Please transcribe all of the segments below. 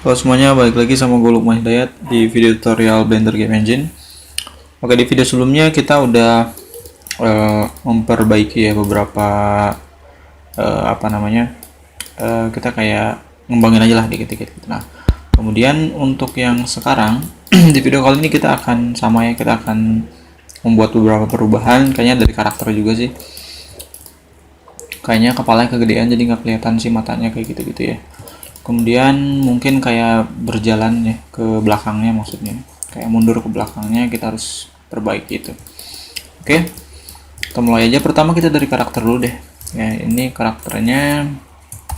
Halo semuanya, balik lagi sama gue Lukman Hidayat di video tutorial Blender Game Engine. Oke, di video sebelumnya kita udah memperbaiki ya beberapa kita kayak ngembangin aja lah dikit-dikit gitu. Nah, kemudian untuk yang sekarang di video kali ini kita akan sama ya, kita akan membuat beberapa perubahan, kayaknya dari karakter juga sih. Kayaknya kepalanya kegedean jadi nggak kelihatan sih matanya kayak gitu-gitu ya. Kemudian mungkin kayak berjalan ya ke belakangnya, maksudnya kayak mundur ke belakangnya, kita harus perbaiki itu. Oke, kita mulai aja. Pertama kita dari karakter dulu deh ya. Ini karakternya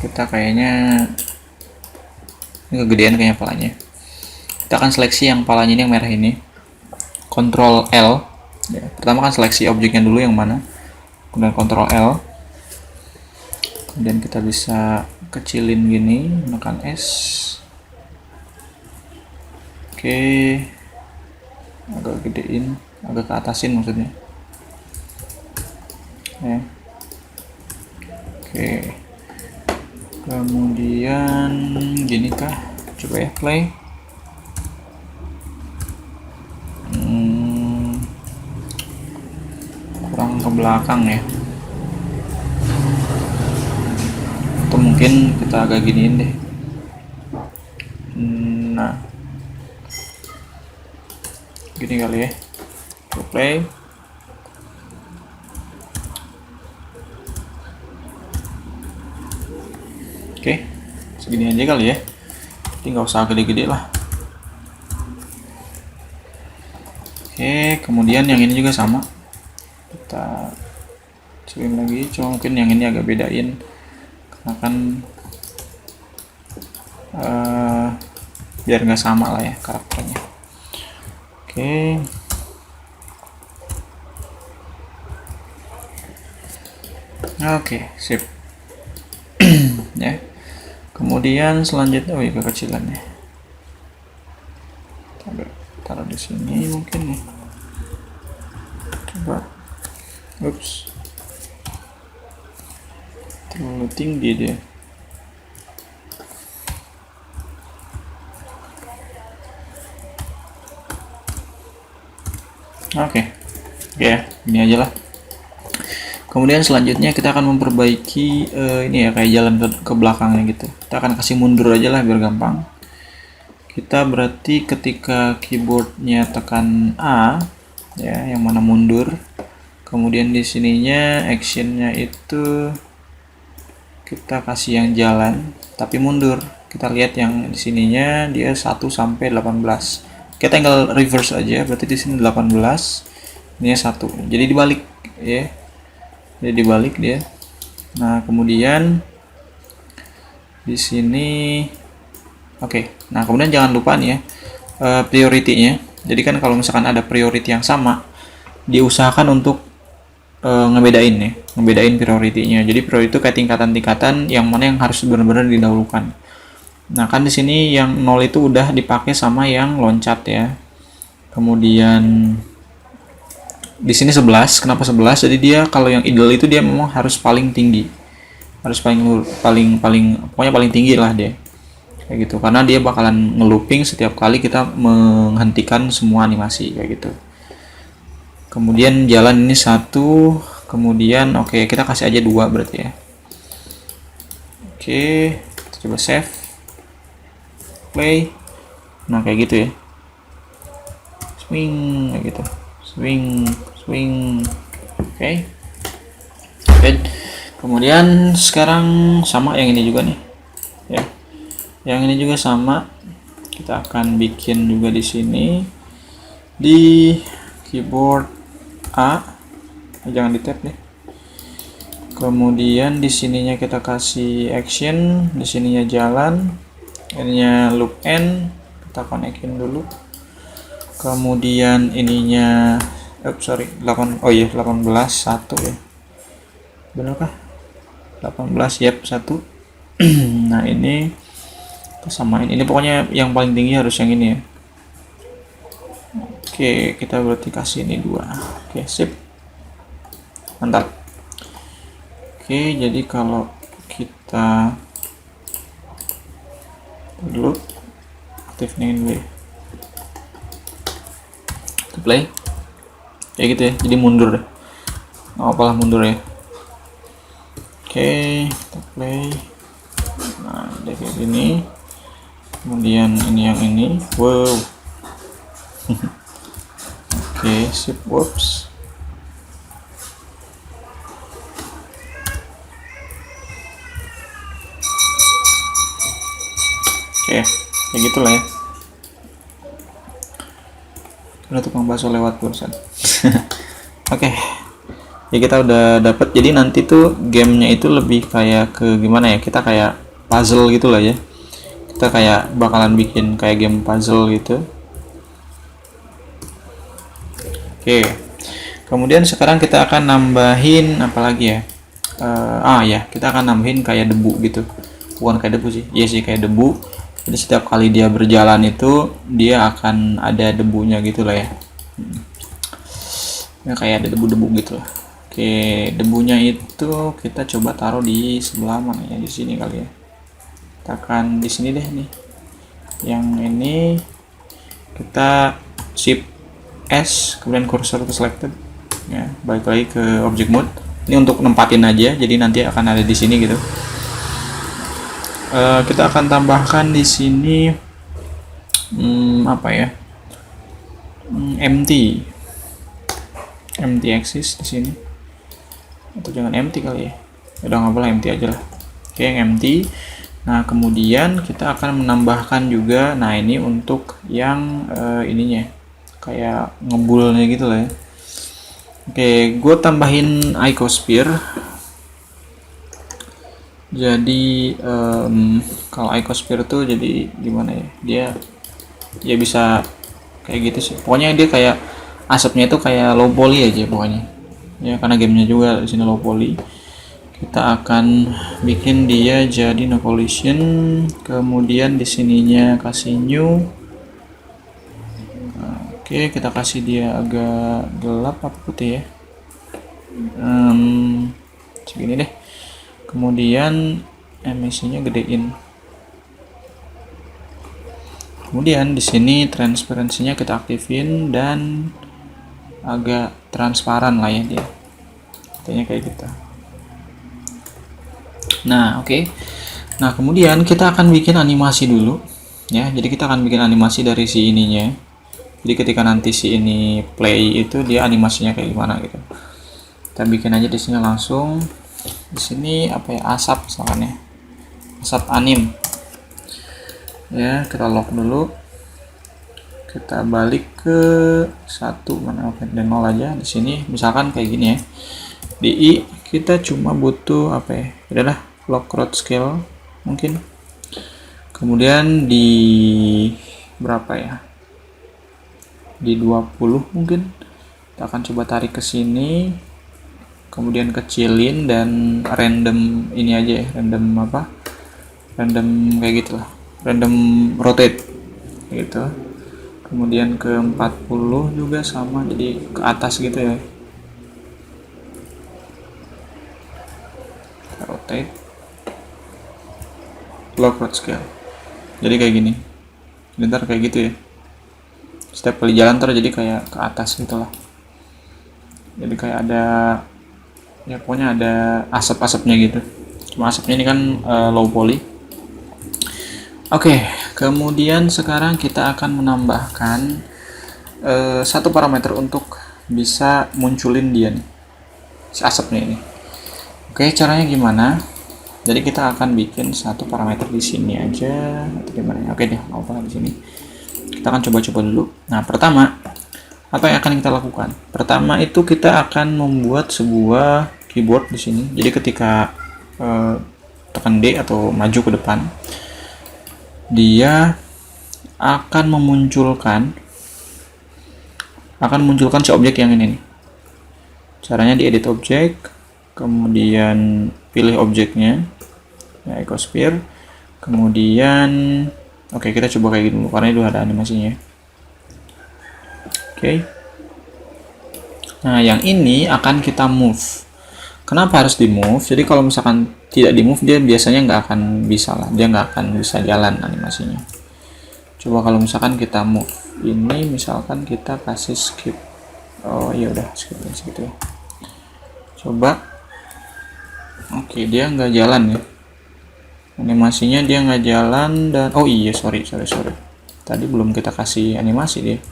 kita kayaknya ini kegedean kayaknya palanya. Kita akan seleksi yang palanya ini, yang merah ini, Ctrl L ya. Pertama kan seleksi objeknya dulu yang mana, kemudian Ctrl L, kemudian kita bisa kecilin gini, menekan S. Oke, agak gedein, agak ke atasin maksudnya ya. Oke, kemudian gini kah, coba ya play. Kurang ke belakang ya, atau mungkin kita agak giniin deh. Nah, gini kali ya. Play. Oke, segini aja kali ya, jadi nggak usah gede-gede lah. Oke, kemudian yang ini juga sama, kita zoom lagi, cuma mungkin yang ini agak bedain karena kan biar nggak sama lah ya karakternya. Oke, sip. Ya, kemudian selanjutnya, oh iya, kekecilan ya, taruh di sini mungkin nih. Coba, ups, terlalu tinggi dia. Oke, ya, ini aja lah. Kemudian selanjutnya kita akan memperbaiki ini ya, kayak jalan ke belakangnya gitu. Kita akan kasih mundur aja lah biar gampang. Kita berarti ketika keyboardnya tekan A ya, yang mana mundur. Kemudian di sininya actionnya itu kita kasih yang jalan tapi mundur. Kita lihat yang di sininya dia 1 sampai 18. Kita tinggal reverse aja, berarti di sini 18, ini 1. Jadi dibalik ya. Jadi dibalik dia. Nah, kemudian di sini oke. Nah, kemudian jangan lupa nih ya, priority-nya. Jadi kan kalau misalkan ada priority yang sama, diusahakan untuk ngebedain ya, ngebedain priority-nya. Jadi priority itu kayak tingkatan-tingkatan yang mana yang harus benar-benar didahulukan. Nah, kan di sini yang 0 itu udah dipakai sama yang loncat ya. Kemudian di sini 11. Kenapa 11? Jadi dia kalau yang ideal itu dia memang harus paling tinggi. Harus paling pokoknya paling tinggi lah dia. Kayak gitu. Karena dia bakalan ngelooping setiap kali kita menghentikan semua animasi kayak gitu. Kemudian jalan ini 1, kemudian oke, kita kasih aja 2 berarti ya. Oke, kita coba save. Play. Nah, kayak gitu ya. Swing kayak gitu. Swing. Oke. Kemudian sekarang sama yang ini juga nih. Ya. Yang ini juga sama. Kita akan bikin juga di sini di keyboard A. Jangan di tab ya. Kemudian di sininya kita kasih action, di sininya jalan, ininya loop N, kita konekin dulu. Kemudian ininya 18 1 ya. Benarkah? 18, yep, 1. Nah, ini kita samain. Ini pokoknya yang paling tinggi harus yang ini ya. Oke, kita berarti kasih ini 2. Oke, sip. Mantap. Oke, jadi kalau kita dulu aktifin dulu ya. Kita play kayak gitu ya, jadi mundur deh, nggak apalah mundur ya. Oke, kita play. Nah, udah kayak gini. Kemudian ini yang ini, wow. Oke, sip, whoops. Oke, kayak gitulah ya. Udah tukang bakso lewat barusan. Oke, ya kita udah dapet. Jadi nanti tuh gamenya itu lebih kayak ke gimana ya? Kita kayak puzzle gitu lah ya. Kita kayak bakalan bikin kayak game puzzle gitu. Oke, kemudian sekarang kita akan nambahin apa lagi ya? Ya, kita akan nambahin kayak debu gitu. Bukan kayak debu sih, iya sih kayak debu. Jadi setiap kali dia berjalan itu dia akan ada debunya gitu lah ya. Ya kayak ada debu-debu gitu lah. Oke, debunya itu kita coba taruh di sebelah mana ya? Di sini kali ya. Kita akan di sini deh nih. Yang ini kita shift S, kemudian cursor to selected. Ya, balik lagi ke object mode. Ini untuk nempatin aja, jadi nanti akan ada di sini gitu. Kita akan tambahkan di sini apa ya? Empty axis di sini. Atau jangan empty kali ya. Udah nggak boleh empty aja lah. Oke, yang empty. Nah, kemudian kita akan menambahkan juga, nah ini untuk yang ininya kayak ngebulnya gitu lah ya. Oke, gue tambahin icosphere. Jadi kalau icosphere tuh jadi gimana ya, dia bisa kayak gitu sih, pokoknya dia kayak asapnya itu kayak low poly aja pokoknya ya, karena gamenya juga di sini low poly. Kita akan bikin dia jadi no collision, kemudian di sininya kasih new. Oke, kita kasih dia agak gelap apa putih ya, segini deh. Kemudian emisinya gedein. Kemudian di sini transparansinya kita aktifin dan agak transparan lah ya dia. Katanya kayak gitu. Nah, oke. Nah, kemudian kita akan bikin animasi dulu ya. Jadi kita akan bikin animasi dari si ininya. Jadi ketika nanti si ini play itu dia animasinya kayak gimana gitu. Kita bikin aja di sini langsung. Di sini apa ya, asap misalkan ya, asap anim ya. Kita lock dulu, kita balik ke 1 mana, oke, dan 0 aja. Di sini misalkan kayak gini ya, di I kita cuma butuh apa ya, udahlah lock crowd scale mungkin. Kemudian di berapa ya, di 20 mungkin. Kita akan coba tarik ke sini, kemudian kecilin dan random ini aja ya, random kayak gitulah, random rotate gitu. Kemudian ke 40 juga sama, jadi ke atas gitu ya, kita rotate lock crowd scale, jadi kayak gini. Bentar kayak gitu ya, setiap kali jalan jadi kayak ke atas gitulah, jadi kayak ada ya, pokoknya ada asap-asapnya gitu. Cuma asapnya ini kan low poly. Oke, kemudian sekarang kita akan menambahkan satu parameter untuk bisa munculin dia nih, si asapnya ini. Oke, caranya gimana? Jadi kita akan bikin satu parameter di sini aja atau gimana? Oke deh, mau apa di sini? Kita akan coba-coba dulu. Nah, pertama apa yang akan kita lakukan? Pertama itu kita akan membuat sebuah keyboard di sini. Jadi ketika tekan D atau maju ke depan, dia akan memunculkan si objek yang ini nih. Caranya di edit objek, kemudian pilih objeknya ya, icosphere. Kemudian oke, kita coba kayak gini dulu karena itu ada animasinya. Oke. Nah, yang ini akan kita move. Kenapa harus di move? Jadi kalau misalkan tidak di move, dia biasanya nggak akan bisa lah, dia nggak akan bisa jalan animasinya. Coba kalau misalkan kita move ini, misalkan kita kasih skip. Oh iya udah skip gitu ya. Coba. Oke, dia nggak jalan ya. Animasinya dia nggak jalan dan oh iya sorry. Tadi belum kita kasih animasi dia.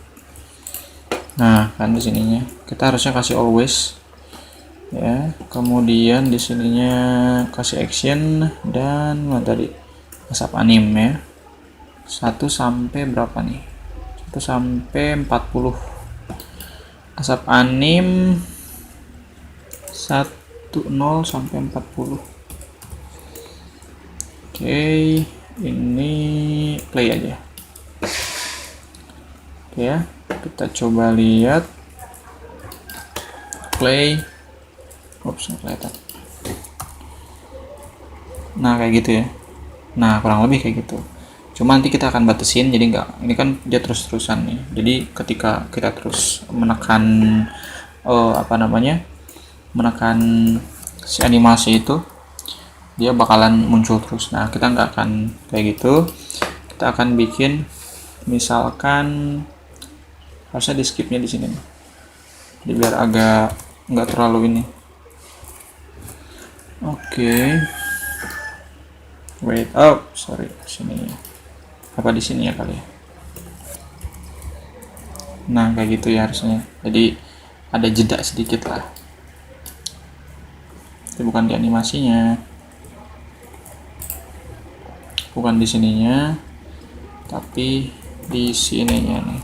Nah, kan di sininya kita harusnya kasih always ya. Kemudian di sininya kasih action dan tadi asap anim ya. 1 sampai berapa nih? 1 sampai 40. Asap anim 10 sampai 40. Oke, ini play aja. Oke ya, kita coba lihat play. Oops, nggak kelihatan. Nah kayak gitu ya. Nah kurang lebih kayak gitu. Cuma nanti kita akan batasin, jadi nggak, ini kan dia terus-terusan nih. Jadi ketika kita terus menekan menekan si animasi itu, dia bakalan muncul terus. Nah kita nggak akan kayak gitu. Kita akan bikin misalkan harusnya di skipnya di sini nih. Jadi biar agak nggak terlalu ini. Oke. Wait, sorry, sini. Apa di sini ya kali ya? Nah, kayak gitu ya harusnya. Jadi ada jeda sedikit lah. Itu bukan di animasinya. Bukan di sininya. Tapi di sininya nih.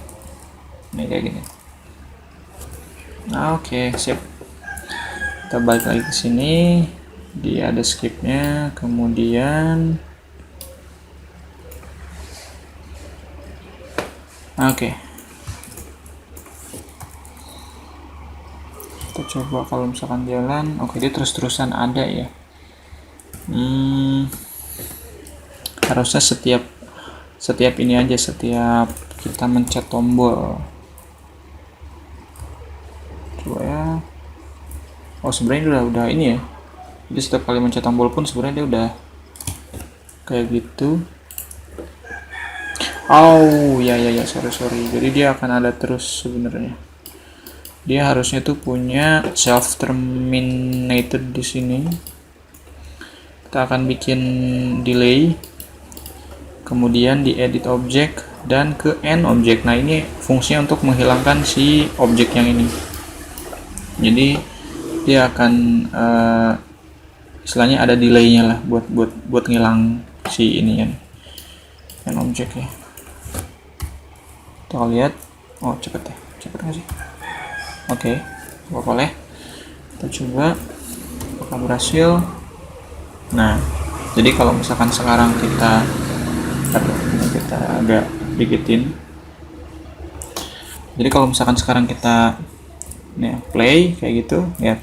Ini kayak gini. Nah, oke, sip. Kita balik lagi ke sini. Dia ada skipnya, kemudian oke. Kita coba kalau misalkan jalan. Oke, dia terus-terusan ada ya. Harusnya setiap ini aja, setiap kita mencet tombol. Coba ya. Oh sebenarnya udah ini ya. Jadi setiap kali mencet tombol pun sebenarnya dia udah kayak gitu. Oh ya sorry. Jadi dia akan ada terus sebenarnya. Dia harusnya tuh punya self terminated di sini. Kita akan bikin delay, kemudian di edit object dan ke end object. Nah ini fungsinya untuk menghilangkan si objek yang ini. Jadi dia akan istilahnya ada delaynya lah buat ngilang si ini kan end object ya. Kita lihat. Oh cepet nggak sih? Oke, boleh. Kita coba apakah berhasil. Nah jadi kalau misalkan sekarang kita agak dikitin. Jadi kalau misalkan sekarang kita nih play kayak gitu ya,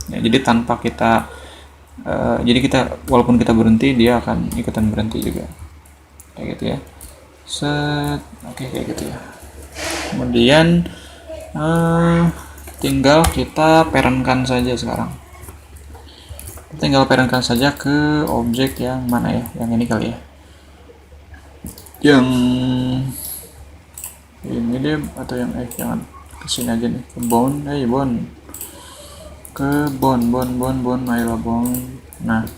jadi tanpa kita jadi kita walaupun kita berhenti dia akan ikutan berhenti juga kayak gitu ya. Oke kayak gitu ya. Kemudian tinggal kita parentkan saja sekarang. Tinggal parentkan saja ke objek yang mana ya, yang ini kali ya, yang ini dia, atau yang jangan kesini aja nih, ke bone ayolah bone. Nah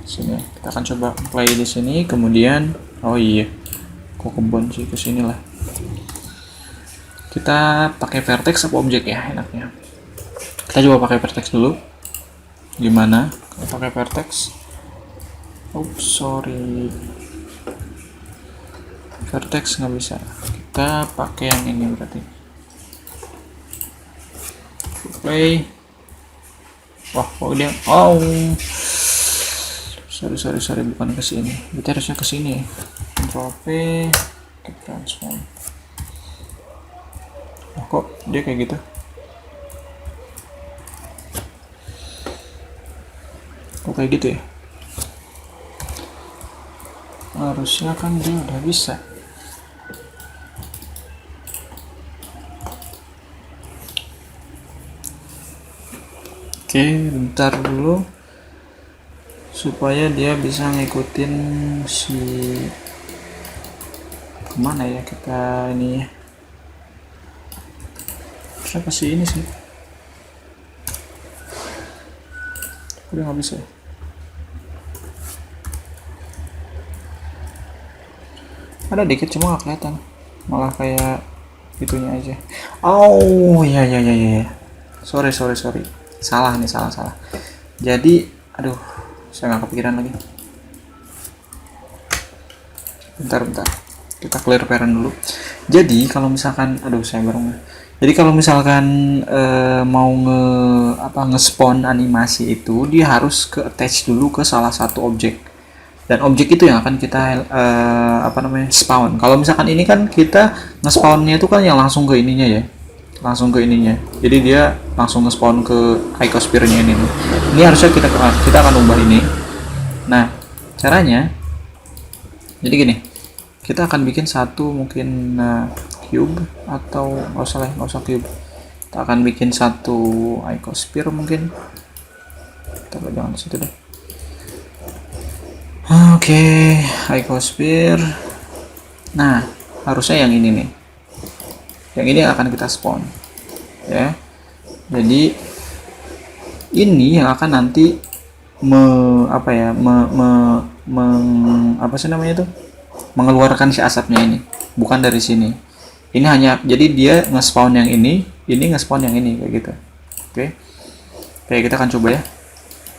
sini kita akan coba play di sini, kemudian oh iya kok ke bone sih, kesini lah. Kita pakai vertex apa objek ya enaknya? Kita coba pakai vertex dulu. Gimana kalau pakai vertex? Sorry, vertex nggak bisa. Kita pakai yang ini berarti. Play. Wah, kok dia? Sorry, bukan ke sini. Kita harusnya ke sini. Ctrl P, ke transform. Kok dia kayak gitu? Kok kayak gitu ya? Harusnya kan dia udah bisa. Oke, bentar dulu supaya dia bisa ngikutin si kemana ya kita ini ya, siapa sih ini sih, udah nggak bisa ya? Ada dikit cuma nggak kelihatan, malah kayak itunya aja. Oh ya ya ya ya, sorry, salah nih, salah. Jadi aduh, saya nggak kepikiran lagi. Bentar, kita clear parent dulu. Jadi kalau misalkan, aduh saya baru jadi kalau misalkan mau nge-spawn animasi itu, dia harus ke attach dulu ke salah satu objek, dan objek itu yang akan kita spawn. Kalau misalkan ini kan kita nge-spawnnya itu kan yang langsung ke ininya ya, jadi dia langsung nge-spawn ke icosphere-nya ini. Ini harusnya kita akan ubah ini. Nah caranya jadi gini, kita akan bikin satu mungkin cube, atau nggak usah cube, kita akan bikin satu icosphere mungkin, tapi jangan situ deh. Oke, icosphere. Nah harusnya yang ini nih, yang ini akan kita spawn ya. Jadi ini yang akan nanti mengeluarkan si asapnya ini, bukan dari sini. Ini hanya, jadi dia nge-spawn yang ini nge-spawn yang ini, kayak gitu. Oke. Kita akan coba ya.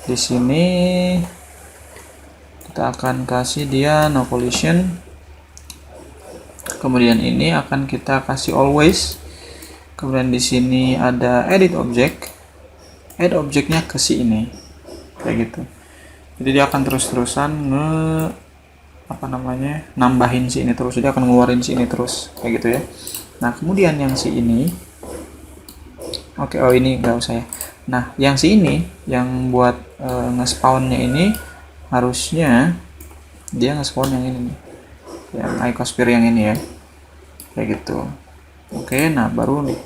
Di sini kita akan kasih dia no collision. Kemudian ini akan kita kasih always. Kemudian di sini ada edit object. Add objeknya ke si ini. Kayak gitu. Jadi dia akan terus-terusan nambahin si ini terus, jadi akan ngeluarin si ini terus, kayak gitu ya. Nah kemudian yang si ini, ini nggak usah ya. Nah yang si ini, yang buat nge-spawnnya ini, harusnya dia nge-spawn yang ini nih, yang icosphere yang ini ya, kayak gitu. Nah baru nih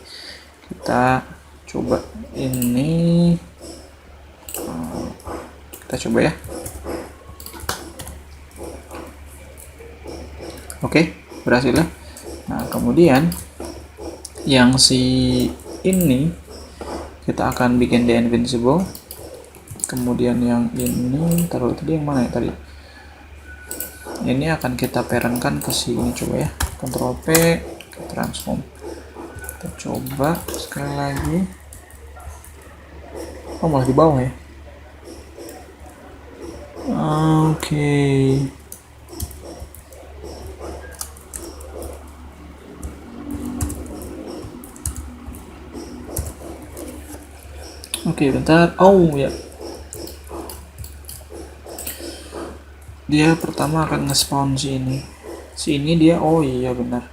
kita coba ini, kita coba ya. Berhasil ya. Nah kemudian yang si ini kita akan bikin dia invincible. Kemudian yang ini, taruh tadi yang mana ya tadi, ini akan kita parentkan ke si ini. Coba ya, Ctrl P, transform. Kita coba sekali lagi. Oh malah di bawah ya. Oke, bentar. Ya. Dia pertama akan nge-spawn si ini. Si ini dia, iya benar.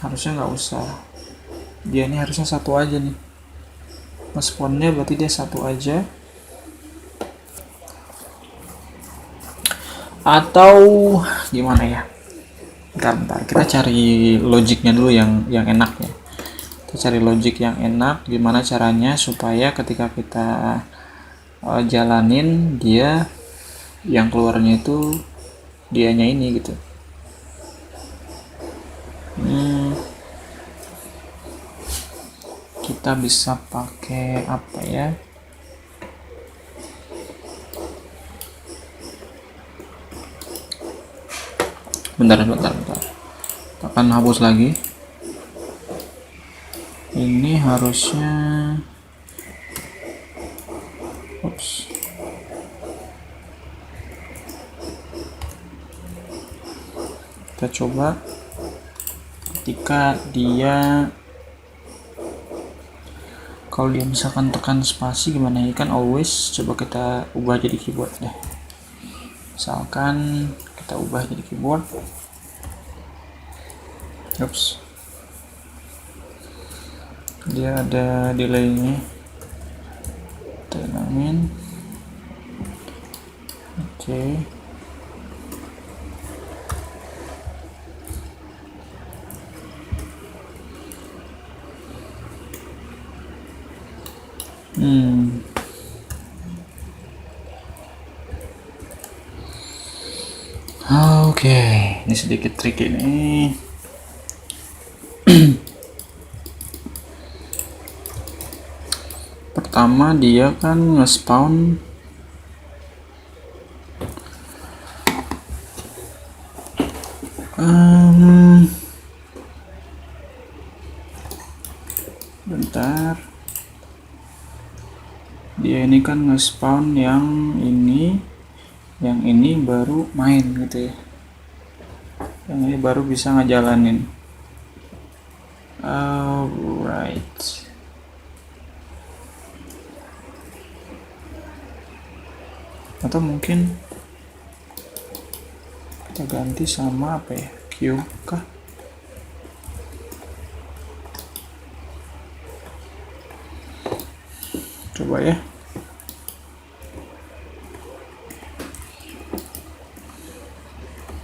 Harusnya nggak usah. Dia ini harusnya satu aja nih. Nge-spawnnya berarti dia satu aja. Atau gimana ya? Bentar. Kita cari logiknya dulu yang enak ya. Kita cari logik yang enak, gimana caranya supaya ketika kita jalanin, dia yang keluarnya itu dianya ini gitu. Kita bisa pakai apa ya? Bentar. Kita akan hapus lagi. Ini harusnya kita coba ketika dia, kalau dia misalkan tekan spasi gimana ya, kan always. Coba kita ubah jadi keyboard deh, misalkan kita ubah jadi keyboard. Dia ada delaynya, tenangin. Oke, ini sedikit trik ini. Pertama dia kan nge-spawn bentar, dia ini kan nge-spawn yang ini baru main gitu ya, yang ini baru bisa ngejalanin. Alright, atau mungkin kita ganti sama apa ya, Q kah? Coba ya.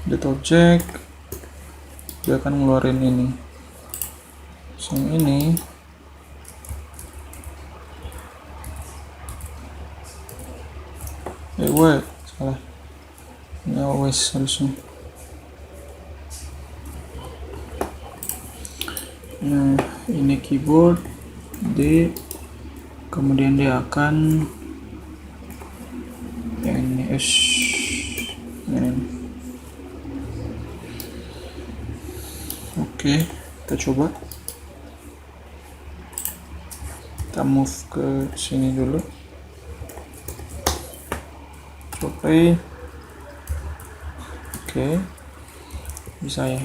Get object, dia akan ngeluarin ini. Yang ini wait, salah. Ini always harusnya. Nah, ini keyboard D, kemudian dia akan yang ini S. Oke, kita coba. Kita move ke sini dulu. Coba. Oke, bisa ya.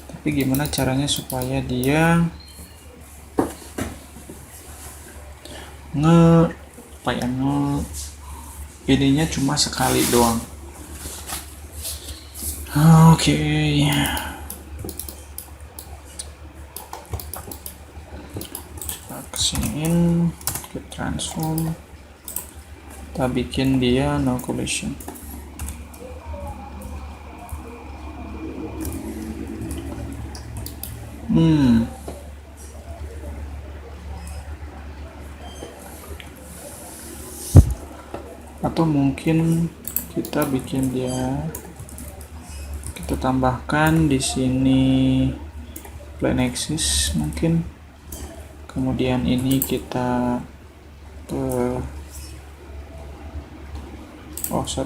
Tapi gimana caranya supaya dia ininya cuma sekali doang. Oke. Kesiniin, ke transform, kita bikin dia no collision. Atau mungkin kita bikin dia, kita tambahkan di sini plane axis mungkin, kemudian ini kita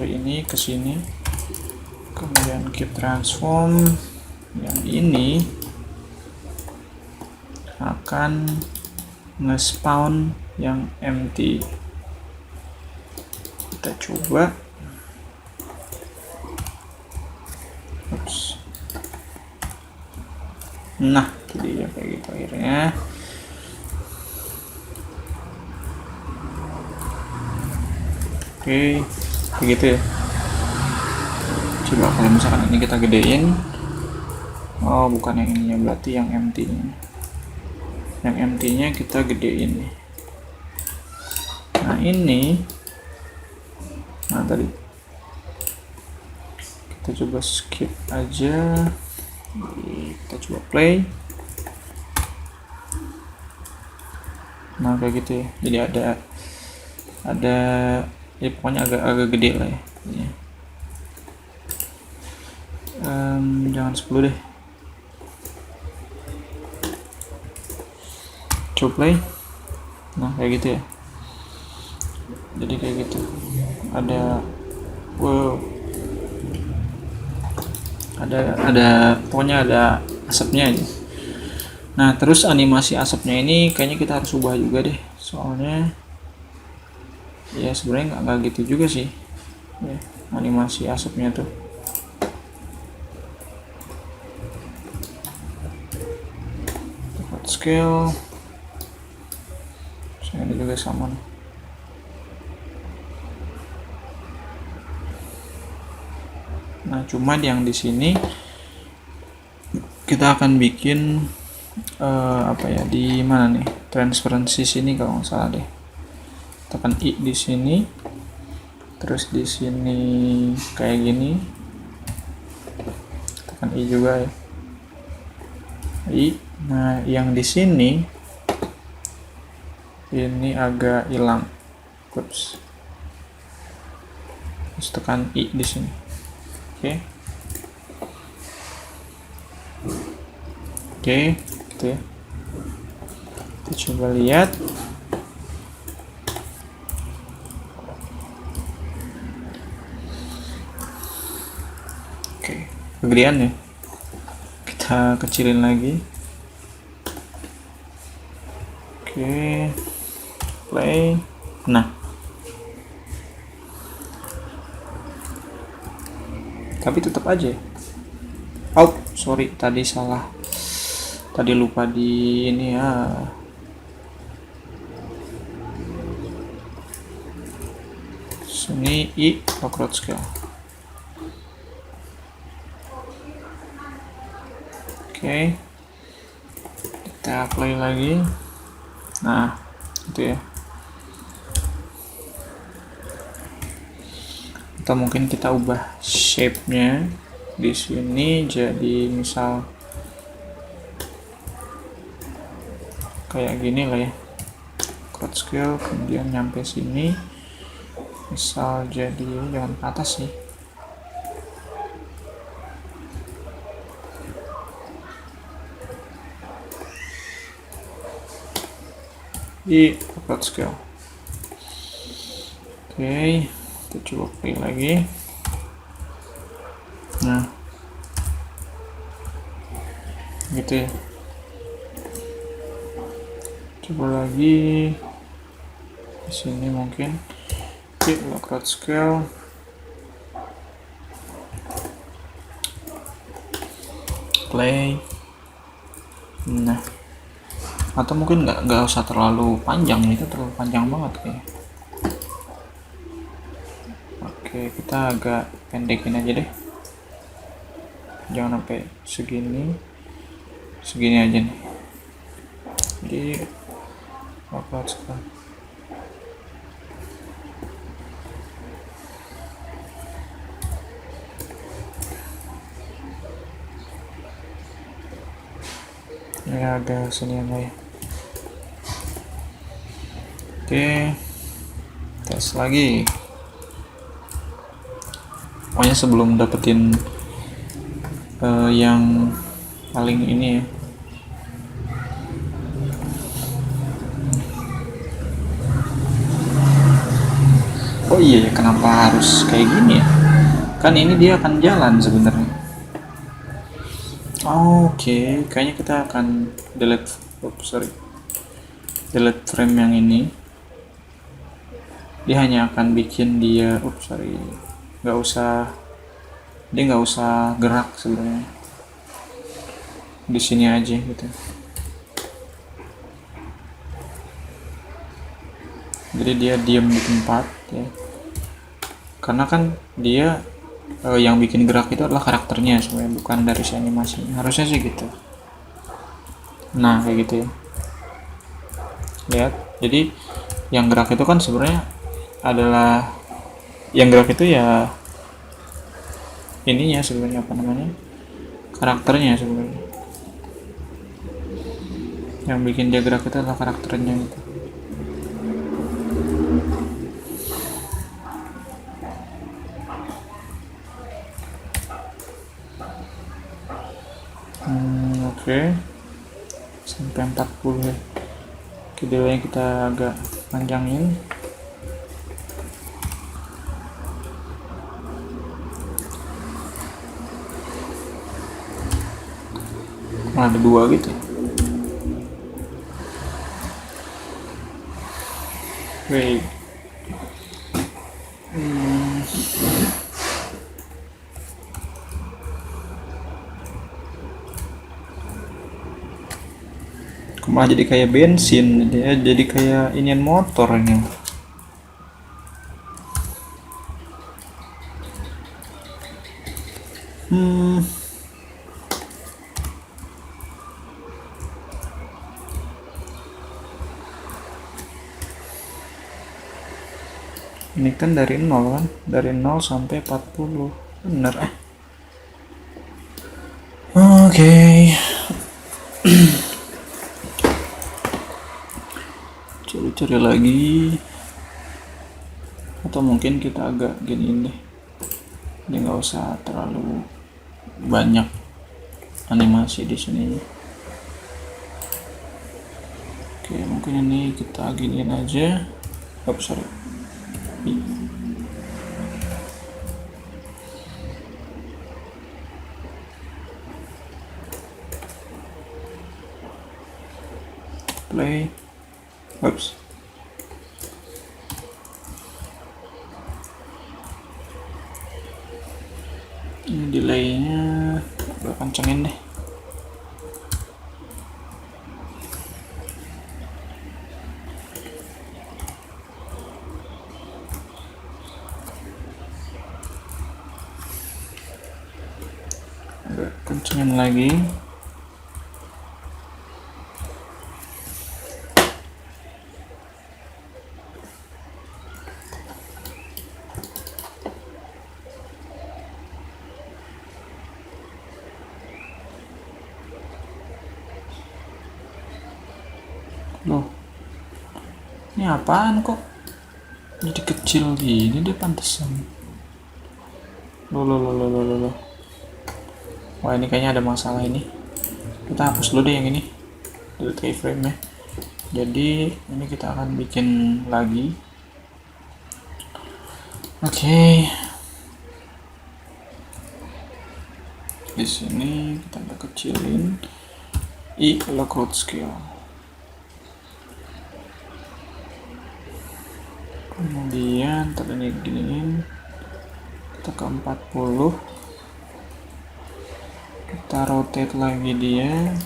ini ke sini, kemudian kita transform yang ini akan nge-spawn yang empty. Kita coba. Nah, jadi ya kayak gitu akhirnya. Oke, begitu ya. Coba kalau misalkan ini kita gedein. Oh, bukan yang ininya, berarti yang empty-nya. Yang empty-nya kita gedein. Nah, ini. Nah, tadi. Kita coba skip aja. Kita coba play. Nah, kayak gitu ya. Jadi ada ya pokoknya agak gede lah ya. Jangan 10 deh. Coba play. Nah, kayak gitu ya. Jadi kayak gitu. Ada pokoknya ada asapnya aja. Nah, terus animasi asapnya ini kayaknya kita harus ubah juga deh, soalnya ya sebenarnya nggak gitu juga sih ya, animasi asapnya tuh. Tepat scale, ini juga sama nih. Nah, cuma yang di sini kita akan bikin apa ya, di mana nih, transparency sini kalau nggak salah deh. Tekan I di sini, terus di sini kayak gini, tekan I juga ya, I. Nah, yang di sini ini agak hilang, terus tekan I di sini. Oke. Oke, gitu ya. Kita coba lihat. Oke, kegedean ya. Kita kecilin lagi. Oke, play. Nah, tapi tetap aja. Oh, sorry, tadi salah. Tadi lupa di ini ya. Sini I backward scale. Oke, kita play lagi. Nah, itu ya. Atau mungkin kita ubah shape-nya di sini jadi misal kayak gini lah ya. Crowd scale, kemudian nyampe sini. Misal jadi jangan ke atas sih. Di crowd scale. Oke, kita coba play lagi. Nah, gitu ya. Coba lagi di sini mungkin. Oke, crowd scale. Play. Nah, atau mungkin nggak usah terlalu panjang, itu terlalu panjang banget kayaknya. Oke, kita agak pendekin aja deh, jangan sampai segini aja nih. Jadi upload sekarang. Ini agak senian lah ya. Oke, tes lagi. Pokoknya sebelum dapetin yang paling ini ya. Oh iya, kenapa harus kayak gini ya? Kan ini dia akan jalan sebenarnya. Oke, kayaknya kita akan delete frame yang ini. Dia hanya akan bikin dia dia nggak usah gerak sebenarnya. Di sini aja gitu. Jadi dia diam di tempat ya. Karena kan dia yang bikin gerak itu adalah karakternya sebenarnya, bukan dari si animasinya. Harusnya sih gitu. Nah, kayak gitu ya. Lihat. Jadi yang gerak itu kan sebenarnya adalah yang gerak itu ya ininya sebenarnya, apa namanya? Karakternya sebenarnya. Yang bikin dia gerak itu adalah karakternya gitu. Oke. Sampai 40 ya. Delay kita agak panjangin. Ada 2 gitu. Wait. Malah jadi kayak bensin, dia jadi kayak inian motor ini. Ini kan dari 0 kan, dari 0 sampai 40, bener Oke. Cari lagi, atau mungkin kita agak giniin deh, jadi nggak usah terlalu banyak animasi di sini. mungkin ini kita giniin aja. Sorry. Play. Oops. Ini delaynya udah kencengin deh. Agak kencengin lagi. Loh, ini apaan kok jadi kecil gini deh pantesan. Loh. Wah, ini kayaknya ada masalah ini. Kita hapus dulu deh yang ini, delete keyframe nya. Jadi ini kita akan bikin lagi. Oke. Di sini kita agak kecilin load scale. Kemudian tadi giniin kita ke 40, kita rotate lagi dia,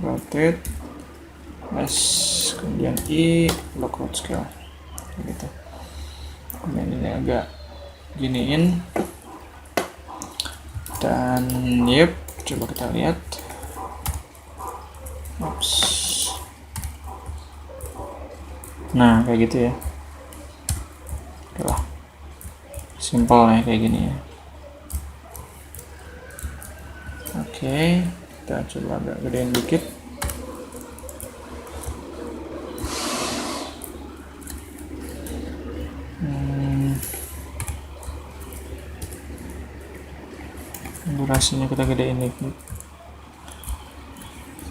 rotate plus, kemudian load scale gitu. Kemudian ini agak giniin dan coba kita lihat. Nah, kayak gitu ya. Oke lah, simple ya kayak gini ya. Oke, kita coba agak gedein dikit. Durasinya kita gedein dikit.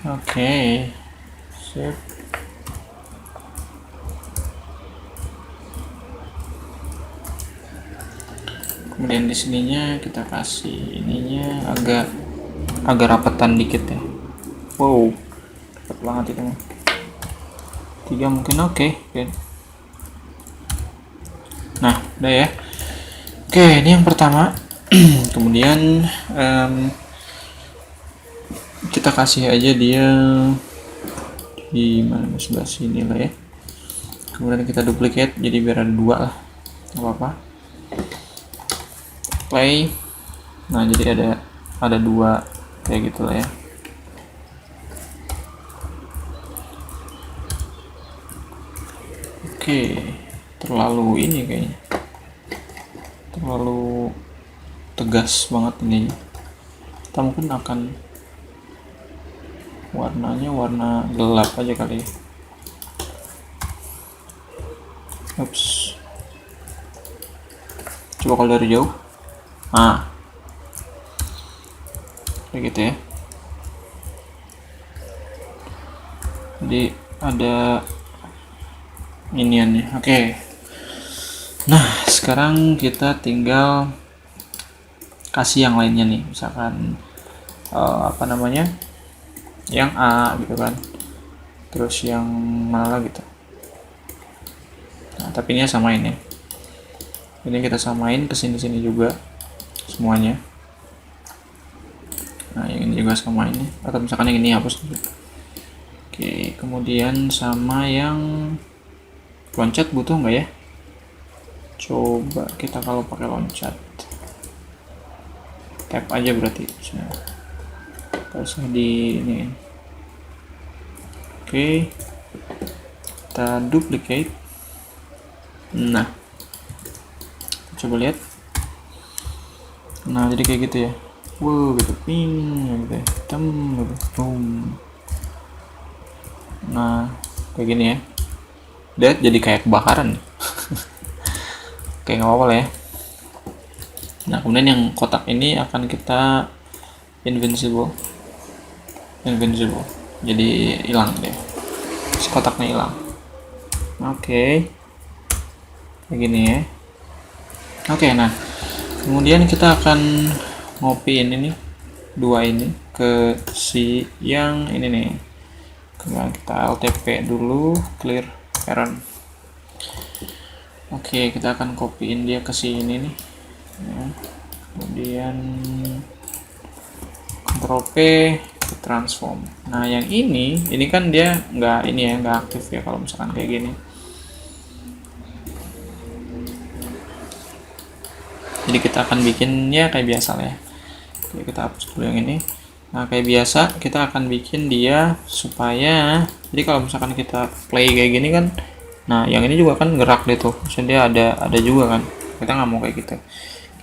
Oke, sip. Kemudian di sininya kita kasih ininya agak rapetan dikit ya. Wow, cepet banget itu mah. 3 mungkin oke. Nah, udah ya. Oke, ini yang pertama. Kemudian kita kasih aja dia di mana, sebelah sini lah ya. Kemudian kita duplicate jadi biar ada 2 lah, nggak apa-apa. Play. Nah, jadi ada 2 kayak gitu lah ya. Oke, terlalu ini kayaknya, terlalu tegas banget ini. Kita mungkin akan warnanya warna gelap aja kali ya. Oops. Coba kalau dari jauh. Kayak gitu ya. Jadi ada iniannya. Oke. Nah, sekarang kita tinggal kasih yang lainnya nih. Misalkan yang A gitu kan, terus yang mana gitu. Nah, tapi ini samain ya. Ini kita samain ke sini juga semuanya. Nah, yang ini juga samain ya. Atau misalkan yang ini hapus dulu. Oke, kemudian sama yang loncat butuh nggak ya? Coba kita kalau pakai loncat, tap aja berarti. Kalau usah di ini. Oke, kita duplicate. Nah, coba lihat. Nah, jadi kayak gitu ya. Wow, gitu, ping, gitu, hitam, gitu, boom. Nah, kayak gini ya. Lihat, jadi kayak kebakaran. Oke, nggak apa-apa lah ya. Nah, kemudian yang kotak ini akan kita invincible, jadi hilang deh. si kotaknya hilang. Oke, kayak gini ya. Oke, nah kemudian kita akan ngopiin ini dua ini ke si yang ini nih. Kemudian kita LTP dulu, clear parent. Oke, kita akan kopiin dia ke sini nih ya. Kemudian Ctrl P, transform. Nah yang ini kan dia nggak ini ya, nggak aktif ya kalau misalkan kayak gini. Jadi kita akan bikinnya kayak biasa lah ya. Jadi kita hapus dulu yang ini. Nah kayak biasa kita akan bikin dia supaya, jadi kalau misalkan kita play kayak gini kan, nah yang ini juga kan gerak deh tuh, maksudnya dia ada juga kan, kita nggak mau kayak gitu.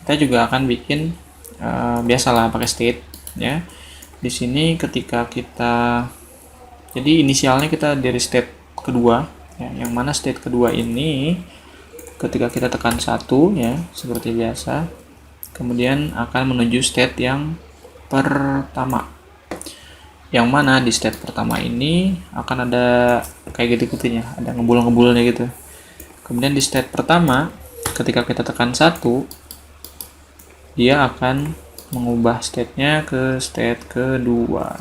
Kita juga akan bikin biasalah pakai state ya. Di sini ketika kita, jadi inisialnya kita dari state kedua ya, yang mana state kedua ini ketika kita tekan 1 ya seperti biasa, kemudian akan menuju state yang pertama, yang mana di state pertama ini akan ada kayak gitu-gitunya, ada ngebul-ngebulnya gitu. Kemudian di state pertama ketika kita tekan 1, dia akan mengubah state-nya ke state kedua.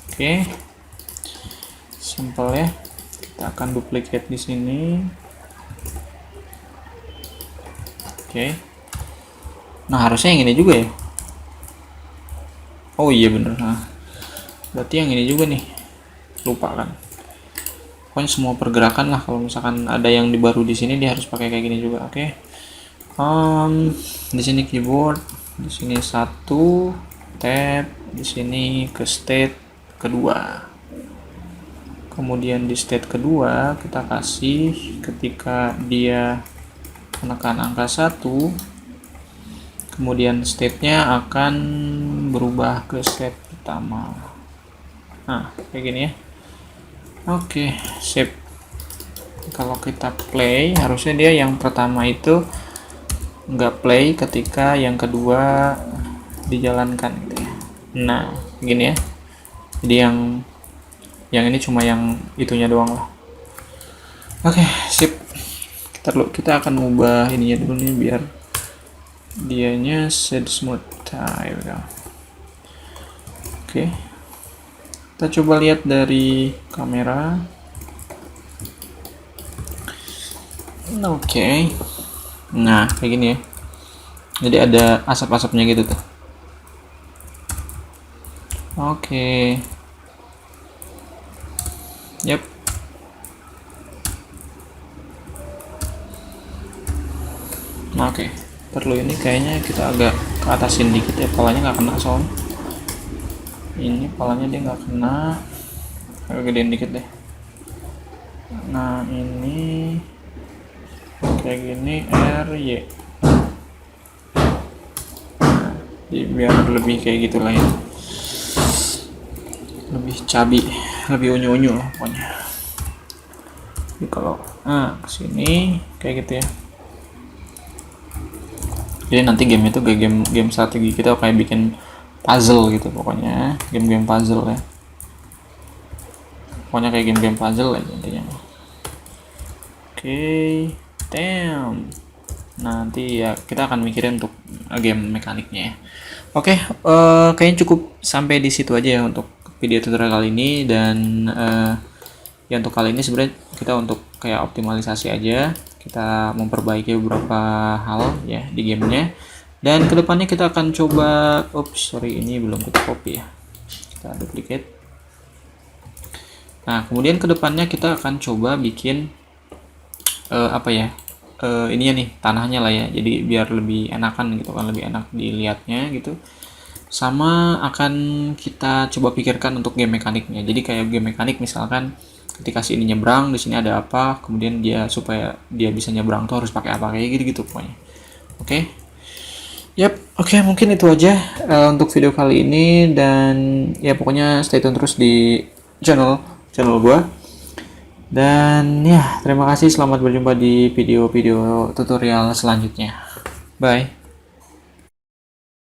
Oke, simple ya. Kita akan duplicate di sini. Oke. Nah harusnya yang ini juga ya. Oh iya bener. Nah, berarti yang ini juga nih. Lupa kan. Pokoknya semua pergerakan lah. Kalau misalkan ada yang baru di sini dia harus pakai kayak gini juga. Oke. Di sini keyboard. Di sini 1 tab. Di sini ke state kedua. Kemudian di state kedua kita kasih ketika dia menekan angka 1, kemudian state-nya akan berubah ke state pertama. Nah kayak gini ya. Oke, sip. Kalau kita play harusnya dia yang pertama itu nggak play ketika yang kedua dijalankan gitu ya. Nah gini ya, jadi yang ini cuma yang itunya doang lah. Oke, sip. Kita akan ubah ininya dulu nih biar dianya shade smooth. Nah, oke, kita coba lihat dari kamera. Oke, nah kayak gini ya, jadi ada asap-asapnya gitu tuh. Oke, yep. Oke, perlu ini kayaknya kita agak ke atasin dikit ya, palanya nggak kena soalnya. Ini palanya dia nggak kena, agak gedein dikit deh. Nah ini kayak gini RY. Nah, jadi biar lebih kayak gitu lah ya, lebih cabi, lebih unyu-unyu lah pokoknya. Jadi kalau kesini kayak gitu ya. Jadi nanti game itu game strategi, kita kayak bikin puzzle gitu pokoknya, game-game puzzle ya. Pokoknya kayak game-game puzzle aja intinya. Oke, damn. Nanti ya kita akan mikirin untuk game mekaniknya ya. Oke, kayaknya cukup sampai di situ aja ya untuk video tutorial kali ini. Dan ya untuk kali ini sebenarnya kita untuk kayak optimalisasi aja, kita memperbaiki beberapa hal ya di gamenya. Dan kedepannya kita akan coba, ini belum kita copy ya, kita duplicate. Nah kemudian kedepannya kita akan coba bikin ininya nih, tanahnya lah ya, jadi biar lebih enakan gitu kan, lebih enak dilihatnya gitu. Sama akan kita coba pikirkan untuk game mekaniknya. Jadi kayak game mekanik misalkan ketika si ini nyebrang, di sini ada apa, kemudian dia supaya dia bisa nyebrang tuh harus pakai apa, kayak gitu pokoknya. Oke. Oke, mungkin itu aja untuk video kali ini. Dan ya pokoknya stay tune terus di channel gua. Dan ya terima kasih, selamat berjumpa di video-video tutorial selanjutnya. Bye.